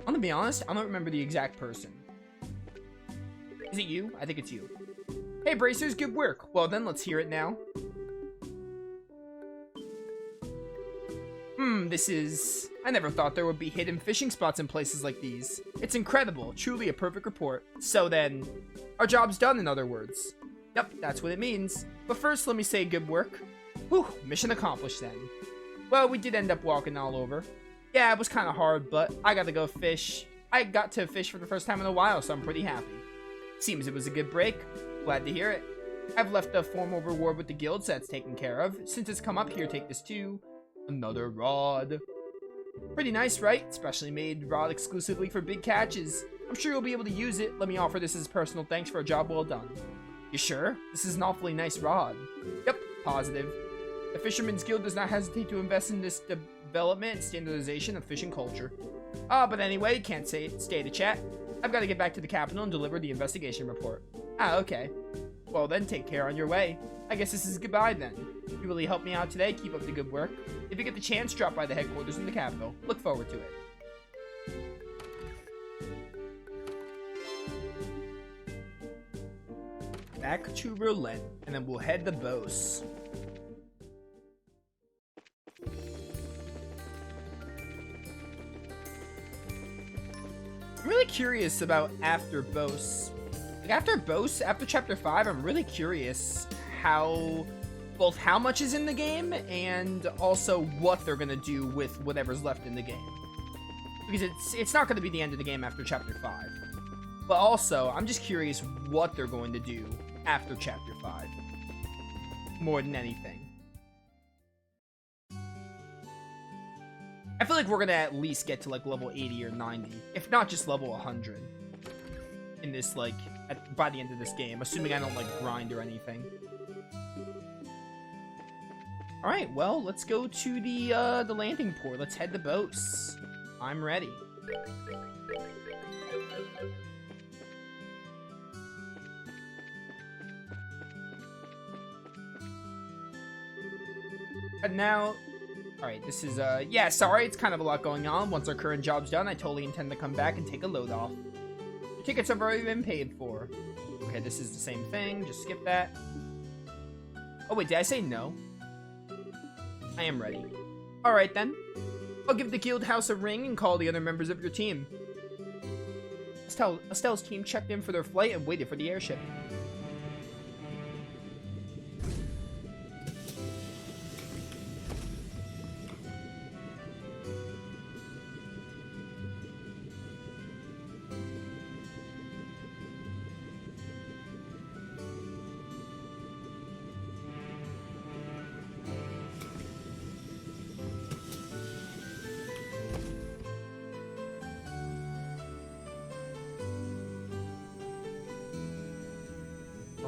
I'm gonna be honest, I don't remember the exact person. Is it you? I think it's you. Hey, Bracers, good work. Well then, let's hear it now. This is... I never thought there would be hidden fishing spots in places like these. It's incredible. Truly a perfect report. So then, our job's done, in other words. Yep, that's what it means. But first, let me say good work. Whew, mission accomplished then. Well, we did end up walking all over. Yeah, it was kind of hard, but I got to go fish. I got to fish for the first time in a while, so I'm pretty happy. Seems it was a good break. Glad to hear it. I've left a formal reward with the guild, so that's taken care of. Since it's come up here, take this too. Another rod. Pretty nice, right? Specially made rod exclusively for big catches. I'm sure you'll be able to use it. Let me offer this as personal thanks for a job well done. You sure? This is an awfully nice rod. Yep, positive. The Fisherman's Guild does not hesitate to invest in this development and standardization of fishing culture. But anyway, can't stay to chat. I've got to get back to the capital and deliver the investigation report. Okay. Well then, take care on your way. I guess this is goodbye then. You really helped me out today. Keep up the good work. If you get the chance, drop by the headquarters in the capital. Look forward to it. Back to Roulette, and then we'll head to Bose. I'm really curious about after Bose. Like after Bose, after Chapter 5, I'm really curious how much is in the game and also what they're gonna do with whatever's left in the game. Because it's not gonna be the end of the game after Chapter 5. But also, I'm just curious what they're going to do after Chapter 5. More than anything. I feel like we're gonna at least get to like level 80 or 90, if not just level 100 in this like by the end of this game, assuming I don't like grind or anything. All right, well, let's go to the landing port. Let's head to Bose. I'm ready. But now, all right, this is, yeah, sorry, it's kind of a lot going on. Once our current job's done, I totally intend to come back and take a load off. The tickets have already been paid for. Okay, this is the same thing. Just skip that. Oh, wait, did I say no? I am ready. All right, then. I'll give the guild house a ring and call the other members of your team. Estelle's team checked in for their flight and waited for the airship.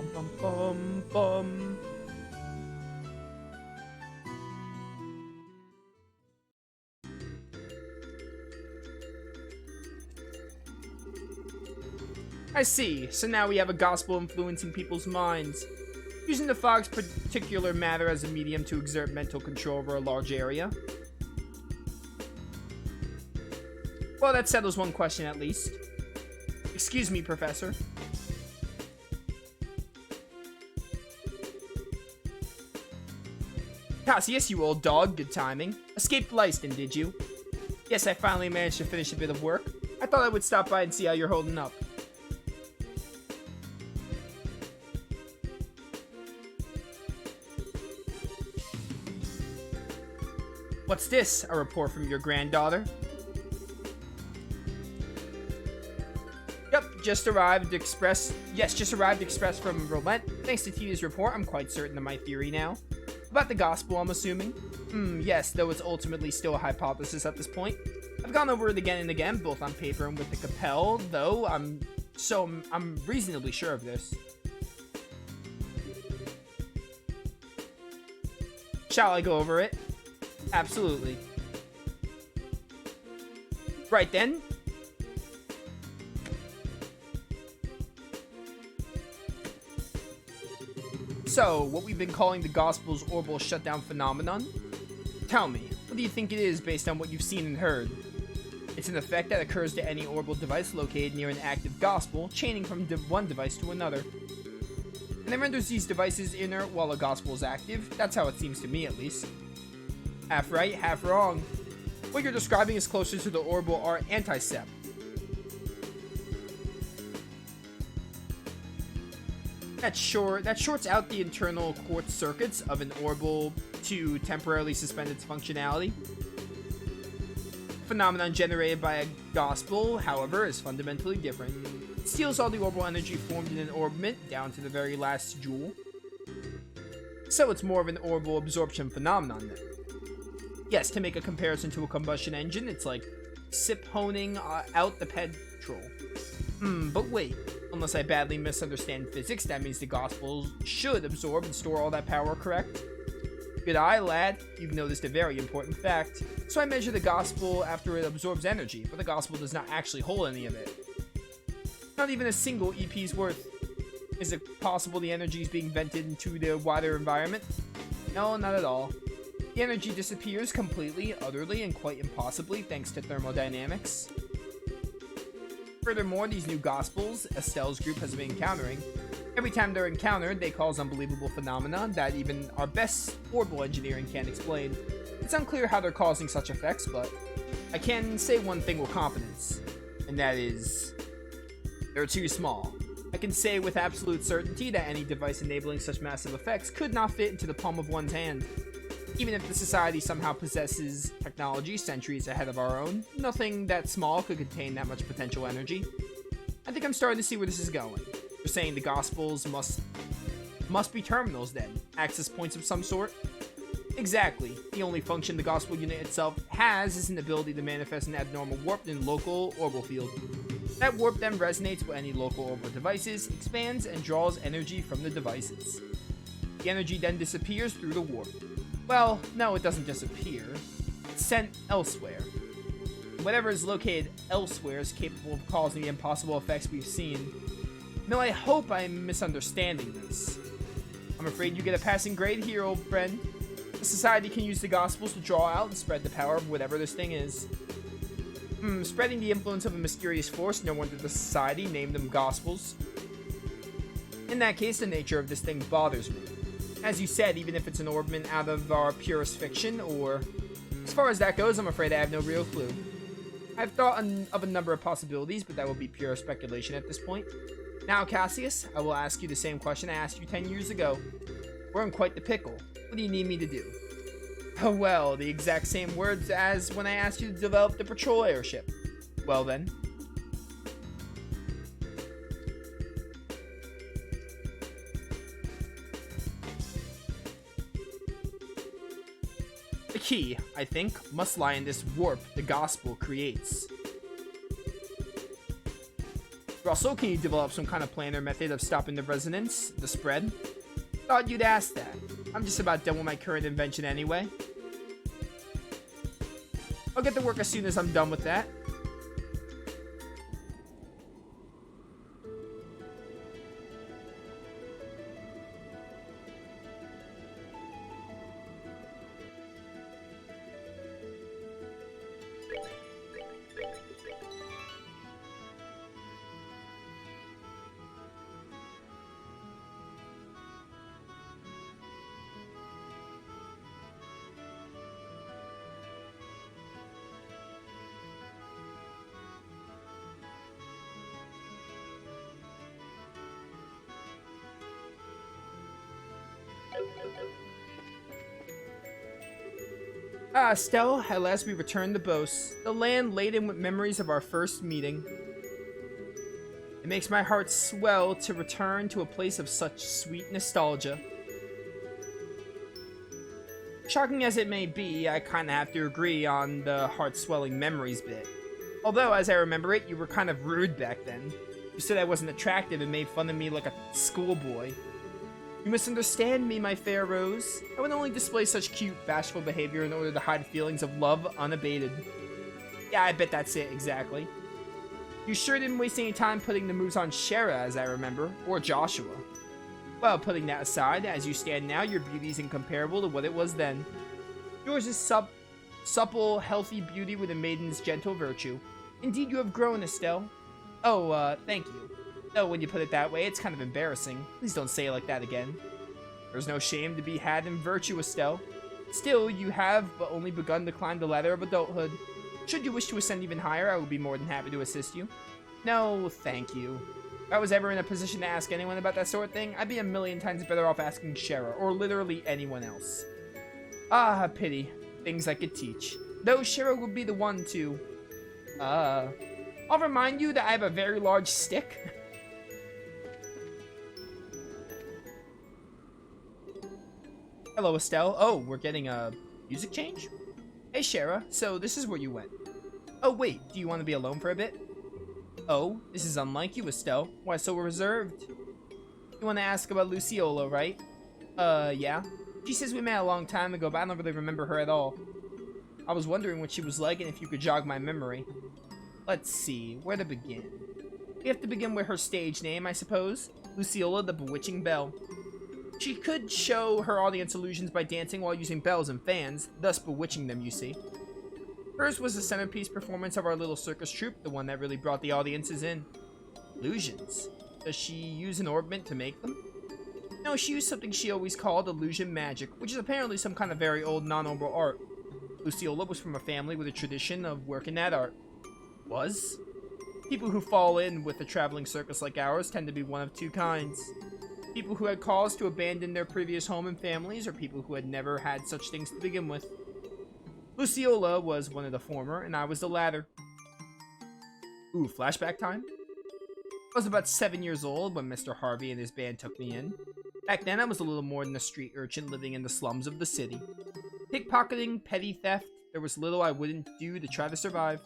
Bum, bum, bum. I see. So now we have a gospel influencing people's minds. Using the fog's particular matter as a medium to exert mental control over a large area. Well, that settles one question at least. Excuse me, Professor. Cassius, you old dog, good timing. Escaped Lyston, did you? Yes, I finally managed to finish a bit of work. I thought I would stop by and see how you're holding up. What's this? A report from your granddaughter? Yep, just arrived express. Yes, just arrived express from Roulette. Thanks to Tina's report, I'm quite certain of my theory now. About the gospel, I'm assuming. Yes, though it's ultimately still a hypothesis at this point. I've gone over it again and again, both on paper and with the Capel, though I'm reasonably sure of this. Shall I go over it? Absolutely. Right then. So, what we've been calling the Gospel's orbital shutdown phenomenon? Tell me, what do you think it is based on what you've seen and heard? It's an effect that occurs to any orbital device located near an active gospel, chaining from one device to another. And it renders these devices inert while a gospel is active. That's how it seems to me, at least. Half right, half wrong. What you're describing is closer to the orbital art anti-sep. That shorts out the internal quartz circuits of an orbital to temporarily suspend its functionality. The phenomenon generated by a gospel, however, is fundamentally different. It steals all the orbital energy formed in an orbment down to the very last joule. So it's more of an orbital absorption phenomenon then. Yes, to make a comparison to a combustion engine, it's like siphoning out the petrol. But wait. Unless I badly misunderstand physics, that means the gospel should absorb and store all that power, correct? Good eye, lad. You've noticed a very important fact. So I measure the gospel after it absorbs energy, but the gospel does not actually hold any of it. Not even a single EP's worth. Is it possible the energy is being vented into the wider environment? No, not at all. The energy disappears completely, utterly, and quite impossibly thanks to thermodynamics. Furthermore, these new gospels Estelle's group has been encountering, every time they're encountered, they cause unbelievable phenomena that even our best orbital engineering can't explain. It's unclear how they're causing such effects, but I can say one thing with confidence, and that is, they're too small. I can say with absolute certainty that any device enabling such massive effects could not fit into the palm of one's hand. Even if the society somehow possesses technology centuries ahead of our own, nothing that small could contain that much potential energy. I think I'm starting to see where this is going. You're saying the gospels must be terminals then, access points of some sort? Exactly. The only function the gospel unit itself has is an ability to manifest an abnormal warp in local orbital field. That warp then resonates with any local orbital devices, expands, and draws energy from the devices. The energy then disappears through the warp. Well, no, it doesn't disappear. It's sent elsewhere. Whatever is located elsewhere is capable of causing the impossible effects we've seen. No, I hope I'm misunderstanding this. I'm afraid you get a passing grade here, old friend. The society can use the gospels to draw out and spread the power of whatever this thing is. Spreading the influence of a mysterious force, no wonder the society named them gospels. In that case, the nature of this thing bothers me. As you said, even if it's an orbment out of our purest fiction, or... As far as that goes, I'm afraid I have no real clue. I've thought of a number of possibilities, but that would be pure speculation at this point. Now, Cassius, I will ask you the same question I asked you 10 years ago. We're in quite the pickle. What do you need me to do? Oh, well, the exact same words as when I asked you to develop the patrol airship. Well then. The key, I think, must lie in this warp the gospel creates. Russell, can you develop some kind of plan or method of stopping the resonance, the spread? Thought you'd ask that. I'm just about done with my current invention anyway. I'll get to work as soon as I'm done with that. Ah, Stella, at last we return to Bose, the land laden with memories of our first meeting. It makes my heart swell to return to a place of such sweet nostalgia. Shocking as it may be, I kinda have to agree on the heart-swelling memories bit. Although, as I remember it, you were kind of rude back then. You said I wasn't attractive and made fun of me like a schoolboy. You misunderstand me, my fair Rose. I would only display such cute, bashful behavior in order to hide feelings of love unabated. Yeah, I bet that's it, exactly. You sure didn't waste any time putting the moves on Shara, as I remember, or Joshua. Well, putting that aside, as you stand now, your beauty is incomparable to what it was then. Yours is Supple, healthy beauty with a maiden's gentle virtue. Indeed, you have grown, Estelle. Oh, thank you. Though, when you put it that way, it's kind of embarrassing. Please don't say it like that again. There's no shame to be had in virtue, Estelle. Still, you have but only begun to climb the ladder of adulthood. Should you wish to ascend even higher, I would be more than happy to assist you. No, thank you. If I was ever in a position to ask anyone about that sort of thing, I'd be a million times better off asking Shara, or literally anyone else. Ah, pity. Things I could teach. Though Shara would be the one to... I'll remind you that I have a very large stick. Hello, Estelle. Oh, we're getting a music change? Hey, Shara. So, this is where you went. Oh, wait. Do you want to be alone for a bit? Oh, this is unlike you, Estelle. Why so reserved? You want to ask about Luciola, right? Yeah. She says we met a long time ago, but I don't really remember her at all. I was wondering what she was like and if you could jog my memory. Let's see. Where to begin? We have to begin with her stage name, I suppose. Luciola the Bewitching Belle. She could show her audience illusions by dancing while using bells and fans, thus bewitching them, you see. Hers was the centerpiece performance of our little circus troupe, the one that really brought the audiences in. Illusions? Does she use an orbment to make them? No, she used something she always called illusion magic, which is apparently some kind of very old non-oral art. Luciola was from a family with a tradition of working that art. Was? People who fall in with a traveling circus like ours tend to be one of two kinds. People who had cause to abandon their previous home and families, or people who had never had such things to begin with. Luciola was one of the former, and I was the latter. Ooh, flashback time? I was about 7 years old when Mr. Harvey and his band took me in. Back then, I was a little more than a street urchin living in the slums of the city. Pickpocketing, petty theft, there was little I wouldn't do to try to survive.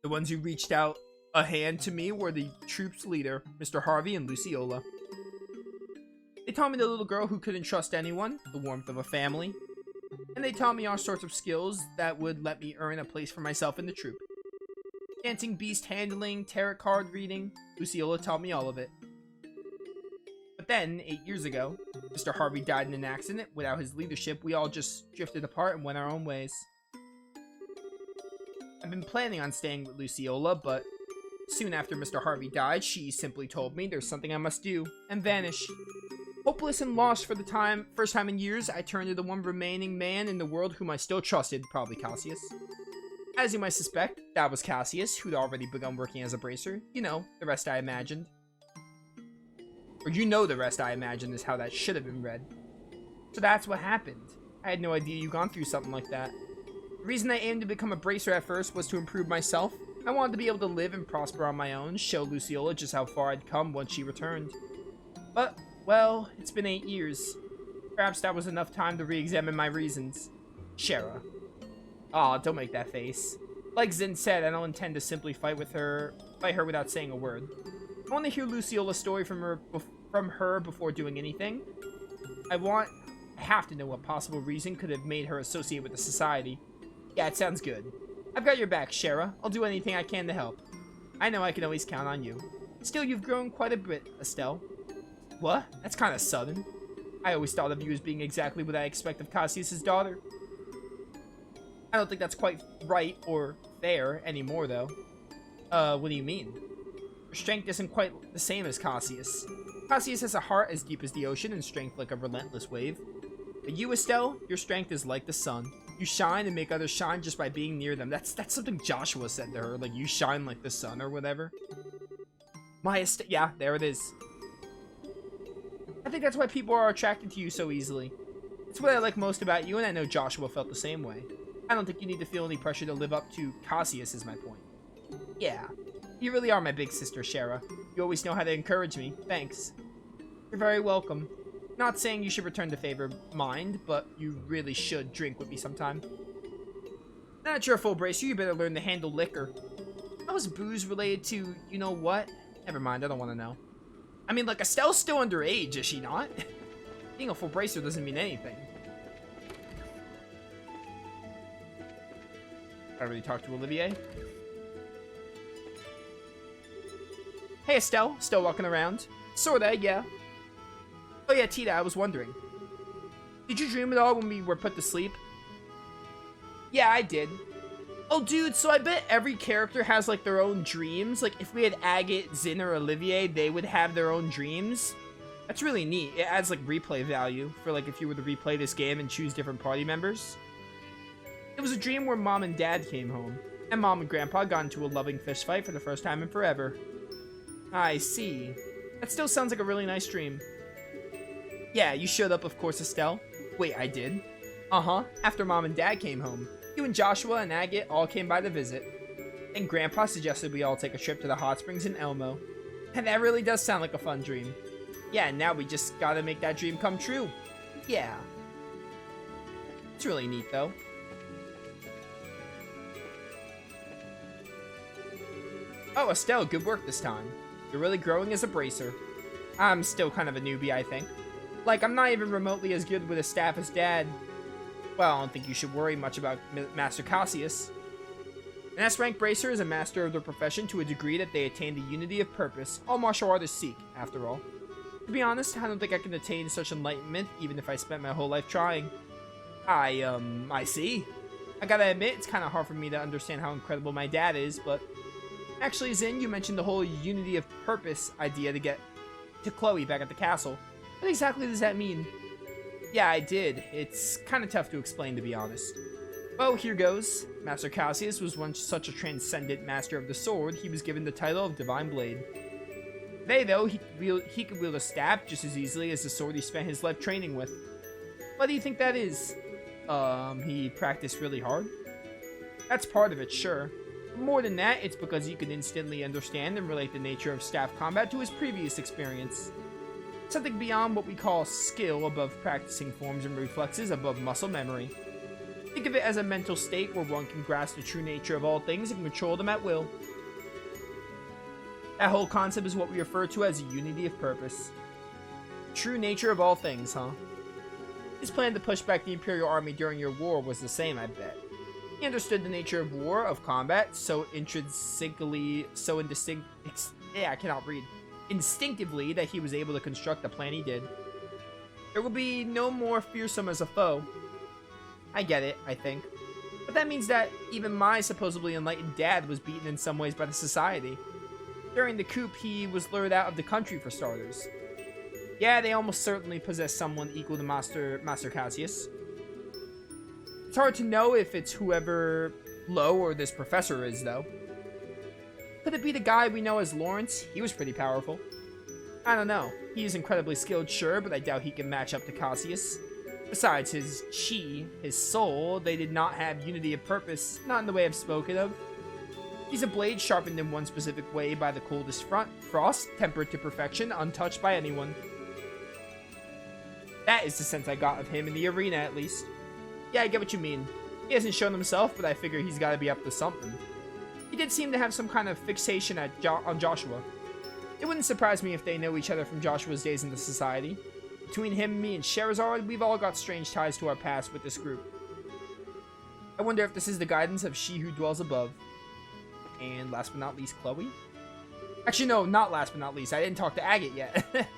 The ones who reached out a hand to me were the troupe's leader, Mr. Harvey and Luciola. They taught me the little girl who couldn't trust anyone, the warmth of a family, and they taught me all sorts of skills that would let me earn a place for myself in the troupe. Dancing, beast handling, tarot card reading, Luciola taught me all of it. But then, 8 years ago, Mr. Harvey died in an accident. Without his leadership, we all just drifted apart and went our own ways. I've been planning on staying with Luciola, but soon after Mr. Harvey died, she simply told me there's something I must do, and vanish. Hopeless and lost for the first time in years, I turned to the one remaining man in the world whom I still trusted, probably Cassius. As you might suspect, that was Cassius, who'd already begun working as a bracer. You know, the rest I imagined. Or you know the rest I imagined is how that should have been read. So that's what happened. I had no idea you'd gone through something like that. The reason I aimed to become a bracer at first was to improve myself. I wanted to be able to live and prosper on my own, show Luciola just how far I'd come once she returned. But, well, it's been 8 years. Perhaps that was enough time to re-examine my reasons. Shara. Aw, don't make that face. Like Zin said, I don't intend to simply fight her without saying a word. I want to hear Luciola's story from her before doing anything. I have to know what possible reason could have made her associate with the society. Yeah, it sounds good. I've got your back, Shara. I'll do anything I can to help. I know I can always count on you. Still, you've grown quite a bit, Estelle. What? That's kind of sudden. I always thought of you as being exactly what I expect of Cassius's daughter. I don't think that's quite right or fair anymore, though. What do you mean? Your strength isn't quite the same as Cassius. Cassius has a heart as deep as the ocean and strength like a relentless wave. But you, Estelle, your strength is like the sun. You shine and make others shine just by being near them. That's something Joshua said to her, like, you shine like the sun or whatever. Yeah, there it is. I think that's why people are attracted to you so easily. It's what I like most about you, and I know Joshua felt the same way. I don't think you need to feel any pressure to live up to Cassius, is my point. Yeah, you really are my big sister, Shara. You always know how to encourage me. Thanks. You're very welcome. Not saying you should return the favor, mind, but you really should drink with me sometime. Now that you're a full bracer, you better learn to handle liquor. How is booze related to, you know what? Never mind, I don't want to know. I mean, like, Estelle's still underage, is she not? Being a full bracer doesn't mean anything. I already talked to Olivier. Hey, Estelle. Still walking around? Sorta, yeah. Oh yeah, Tita, I was wondering. Did you dream at all when we were put to sleep? Yeah, I did. Oh, dude, so I bet every character has, like, their own dreams. Like, if we had Agate, Zin, or Olivier, they would have their own dreams. That's really neat. It adds, like, replay value for, like, if you were to replay this game and choose different party members. It was a dream where Mom and Dad came home, and Mom and Grandpa got into a loving fist fight for the first time in forever. I see. That still sounds like a really nice dream. Yeah, you showed up, of course, Estelle. Wait, I did? Uh-huh, after Mom and Dad came home. You and Joshua and Agate all came by to visit. And Grandpa suggested we all take a trip to the hot springs in Elmo. And that really does sound like a fun dream. Yeah, now we just gotta make that dream come true. Yeah. It's really neat, though. Oh, Estelle, good work this time. You're really growing as a bracer. I'm still kind of a newbie, I think. Like, I'm not even remotely as good with a staff as Dad. Well, I don't think you should worry much about Master Cassius. An S-rank bracer is a master of their profession to a degree that they attain the unity of purpose all martial artists seek, after all. To be honest, I don't think I can attain such enlightenment, even if I spent my whole life trying. I see. I gotta admit, it's kind of hard for me to understand how incredible my dad is, but... Actually, Zin, you mentioned the whole unity of purpose idea to get to Chloe back at the castle. What exactly does that mean? Yeah, I did. It's kind of tough to explain, to be honest. Well, here goes. Master Cassius was once such a transcendent master of the sword, he was given the title of Divine Blade. Today, though, he could wield a staff just as easily as the sword he spent his life training with. Why do you think that is? He practiced really hard? That's part of it, sure. But more than that, it's because he could instantly understand and relate the nature of staff combat to his previous experience. Something beyond what we call skill, above practicing forms and reflexes, above muscle memory. Think of it as a mental state where one can grasp the true nature of all things and control them at will. That whole concept is what we refer to as a unity of purpose. True nature of all things, huh? His plan to push back the Imperial Army during your war was the same, I bet. He understood the nature of war, of combat, so intrinsically, instinctively that he was able to construct the plan he did. There will be no more fearsome as a foe. I get it, I think. But that means that even my supposedly enlightened dad was beaten in some ways by the Society. During the coup, he was lured out of the country for starters. Yeah, they almost certainly possess someone equal to Master Cassius. It's hard to know if it's whoever Lo or this professor is, though. Could it be the guy we know as Lawrence? He was pretty powerful. I don't know. He is incredibly skilled, sure, but I doubt he can match up to Cassius. Besides, his chi, his soul, they did not have unity of purpose, not in the way I've spoken of. He's a blade sharpened in one specific way by the coldest frost, tempered to perfection, untouched by anyone. That is the sense I got of him in the arena, at least. Yeah, I get what you mean. He hasn't shown himself, but I figure he's gotta be up to something. He did seem to have some kind of fixation on Joshua. It wouldn't surprise me if they know each other from Joshua's days in the Society. Between him, me, and Sherazard, we've all got strange ties to our past with this group. I wonder if this is the guidance of she who dwells above. And last but not least, Chloe? Actually, no, not last but not least. I didn't talk to Agate yet.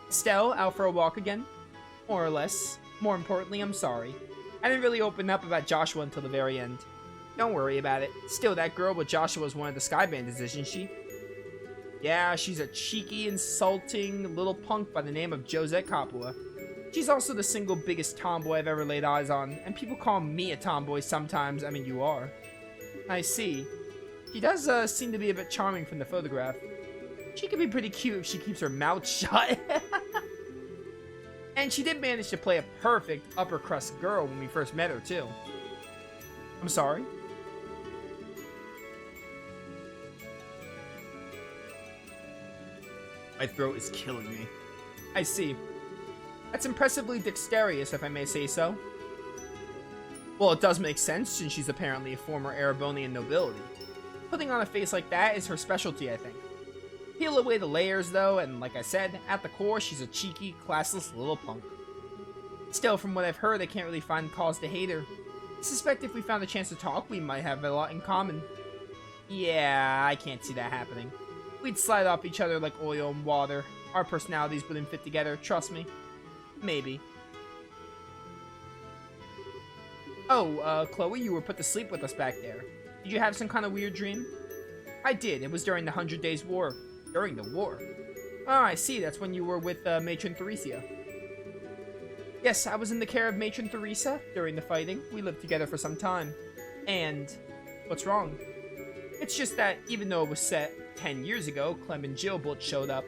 Estelle, out for a walk again? More or less. More importantly, I'm sorry. I didn't really open up about Joshua until the very end. Don't worry about it. Still, that girl with Joshua is one of the Sky Bandits, isn't she? Yeah, she's a cheeky, insulting little punk by the name of Josette Coppola. She's also the single biggest tomboy I've ever laid eyes on, and people call me a tomboy sometimes. I mean, you are. I see. She does seem to be a bit charming from the photograph. She could be pretty cute if she keeps her mouth shut. And she did manage to play a perfect upper crust girl when we first met her, too. I'm sorry? My throat is killing me. I see. That's impressively dexterous, if I may say so. Well, it does make sense, since she's apparently a former Erebonian nobility. Putting on a face like that is her specialty, I think. Peel away the layers, though, and like I said, at the core, she's a cheeky, classless little punk. Still, from what I've heard, I can't really find cause to hate her. I suspect if we found a chance to talk, we might have a lot in common. Yeah, I can't see that happening. We'd slide off each other like oil and water. Our personalities wouldn't fit together, trust me. Maybe. Oh, Chloe, you were put to sleep with us back there. Did you have some kind of weird dream? I did. It was during the 100 Days War. During the war? Oh, I see. That's when you were with Matron Theresia. Yes, I was in the care of Matron Theresa during the fighting. We lived together for some time. And what's wrong? It's just that even though it was set 10 years ago, Clem and Jill both showed up.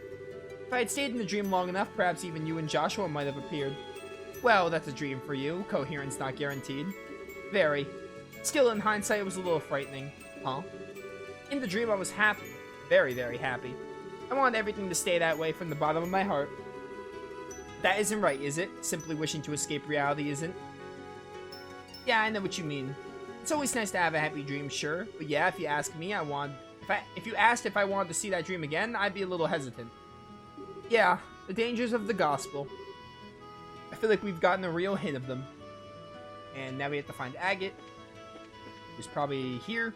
If I had stayed in the dream long enough, perhaps even you and Joshua might have appeared. Well, that's a dream for you. Coherence not guaranteed. Very. Still, in hindsight, it was a little frightening. Huh? In the dream, I was happy. Very, very happy. I wanted everything to stay that way from the bottom of my heart. That isn't right, is it? Simply wishing to escape reality isn't? Yeah, I know what you mean. It's always nice to have a happy dream, sure. But yeah, if you ask me, if you asked if I wanted to see that dream again, I'd be a little hesitant. Yeah, the dangers of the gospel. I feel like we've gotten a real hint of them. And now we have to find Agate, who's probably here.